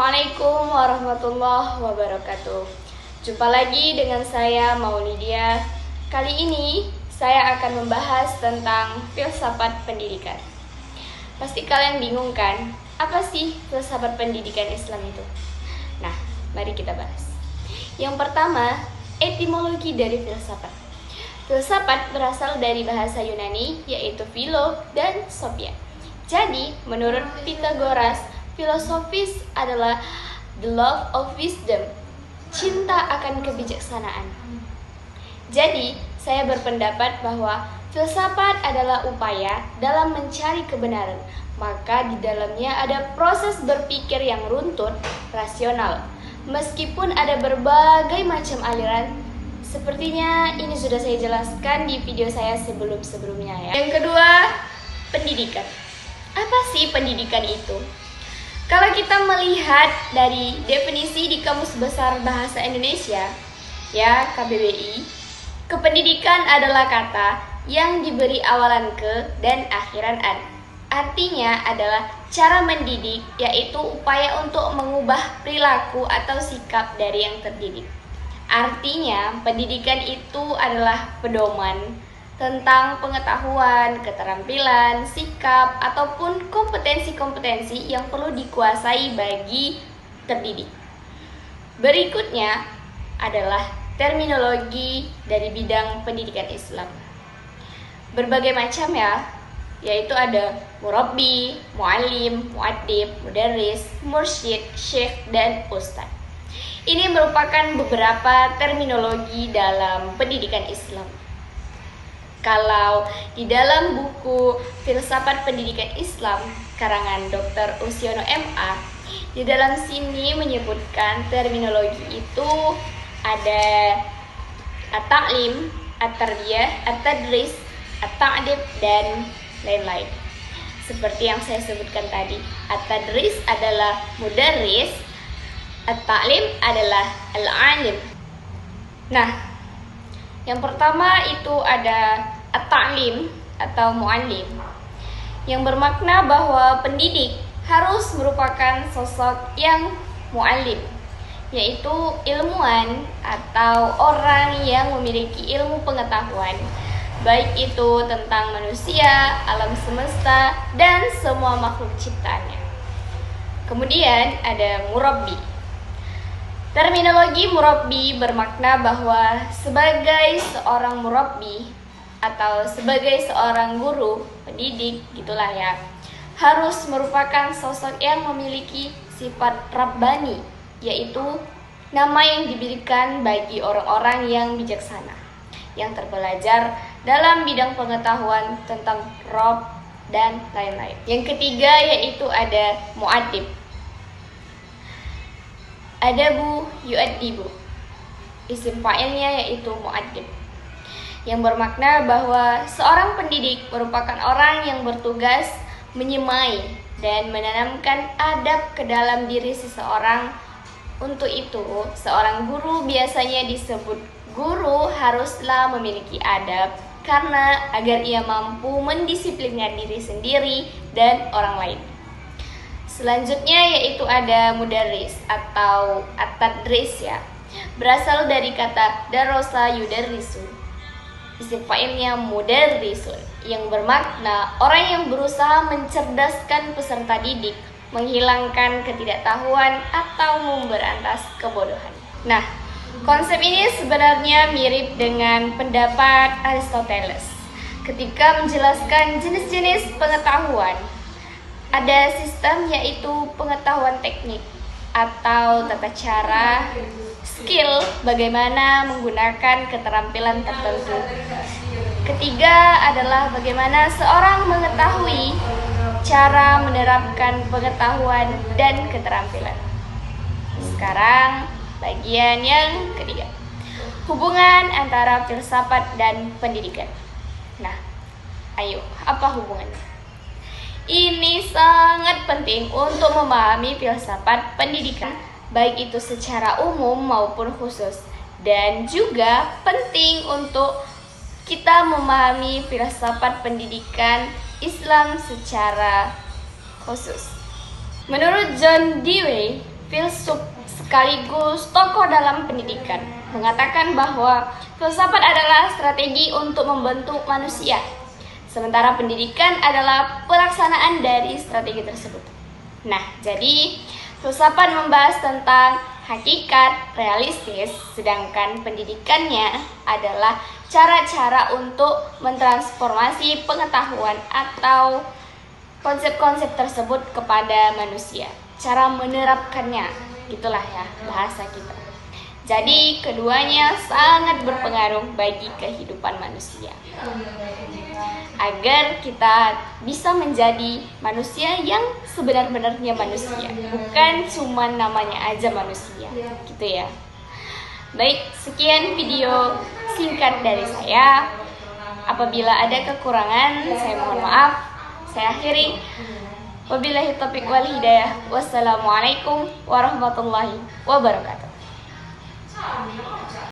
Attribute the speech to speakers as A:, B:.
A: Assalamualaikum warahmatullahi wabarakatuh. Jumpa lagi dengan saya Maulidia. Kali ini saya akan membahas tentang filsafat pendidikan. Pasti kalian bingung kan? Apa sih filsafat pendidikan Islam itu? Nah, mari kita bahas. Yang pertama, etimologi dari filsafat. Filsafat berasal dari bahasa Yunani, yaitu philo dan sophia. Jadi, menurut Pythagoras, filosofis adalah the love of wisdom, cinta akan kebijaksanaan. Jadi, saya berpendapat bahwa filsafat adalah upaya dalam mencari kebenaran, maka di dalamnya ada proses berpikir yang runtut, rasional. Meskipun ada berbagai macam aliran, sepertinya ini sudah saya jelaskan di video saya sebelum-sebelumnya ya. Yang kedua, pendidikan. Apa sih pendidikan itu? Kalau kita melihat dari definisi di Kamus Besar Bahasa Indonesia, ya KBBI, kependidikan adalah kata yang diberi awalan ke dan akhiran an. Artinya adalah cara mendidik, yaitu upaya untuk mengubah perilaku atau sikap dari yang terdidik. Artinya, pendidikan itu adalah pedoman tentang pengetahuan, keterampilan, sikap, ataupun kompetensi-kompetensi yang perlu dikuasai bagi terdidik. Berikutnya adalah terminologi dari bidang pendidikan Islam. Berbagai macam ya, yaitu ada murabbi, muallim, muaddib, mudarris, mursyid, syekh, dan ustadz. Ini merupakan beberapa terminologi dalam pendidikan Islam. Kalau di dalam buku Filsafat Pendidikan Islam karangan Dr. Usiono MA, di dalam sini menyebutkan terminologi itu ada at-ta'lim, at-tarbiyah, at-tadris, at-ta'dib, dan lain-lain. Seperti yang saya sebutkan tadi, at-tadris adalah mudarris, at-ta'lim adalah al-alim. Nah, yang pertama itu ada at-ta'lim atau muallim, yang bermakna bahwa pendidik harus merupakan sosok yang muallim, yaitu ilmuwan atau orang yang memiliki ilmu pengetahuan, baik itu tentang manusia, alam semesta, dan semua makhluk ciptaannya. Kemudian ada murabbi. Terminologi murabbi bermakna bahwa sebagai seorang murabbi atau sebagai seorang guru, pendidik, gitulah ya, harus merupakan sosok yang memiliki sifat rabbani, yaitu nama yang diberikan bagi orang-orang yang bijaksana, yang terpelajar dalam bidang pengetahuan tentang Rabb dan lain-lain. Yang ketiga yaitu ada muaddib. Adabu yu'addibu, isim fa'ilnya yaitu mu'addib, yang bermakna bahwa seorang pendidik merupakan orang yang bertugas menyemai dan menanamkan adab ke dalam diri seseorang. Untuk itu, seorang guru biasanya disebut guru haruslah memiliki adab karena agar ia mampu mendisiplinkan diri sendiri dan orang lain. Selanjutnya yaitu ada mudarris atau at-tadris ya. Berasal dari kata darosa yudarrisu. Isim fa'ilnya mudarrisun, yang bermakna orang yang berusaha mencerdaskan peserta didik, menghilangkan ketidaktahuan atau memberantas kebodohan. Nah, konsep ini sebenarnya mirip dengan pendapat Aristoteles ketika menjelaskan jenis-jenis pengetahuan. Ada sistem yaitu pengetahuan teknik atau tata cara, skill bagaimana menggunakan keterampilan tertentu. Ketiga adalah bagaimana seorang mengetahui cara menerapkan pengetahuan dan keterampilan. Sekarang bagian yang ketiga, hubungan antara filsafat dan pendidikan. Nah, ayo, apa hubungannya? Ini sangat penting untuk memahami filsafat pendidikan, baik itu secara umum maupun khusus. Dan juga penting untuk kita memahami filsafat pendidikan Islam secara khusus. Menurut John Dewey, filsuf sekaligus tokoh dalam pendidikan, mengatakan bahwa filsafat adalah strategi untuk membentuk manusia, sementara pendidikan adalah pelaksanaan dari strategi tersebut. Nah, jadi filsafat membahas tentang hakikat realistis, sedangkan pendidikannya adalah cara-cara untuk mentransformasi pengetahuan atau konsep-konsep tersebut kepada manusia. Cara menerapkannya, gitulah ya bahasa kita. Jadi keduanya sangat berpengaruh bagi kehidupan manusia. Agar kita bisa menjadi manusia yang sebenar-benarnya manusia, bukan cuma namanya aja manusia, gitu ya. Baik, sekian video singkat dari saya. Apabila ada kekurangan, saya mohon maaf. Saya akhiri. Wabillahi taufiq wal hidayah. Wassalamualaikum warahmatullahi wabarakatuh.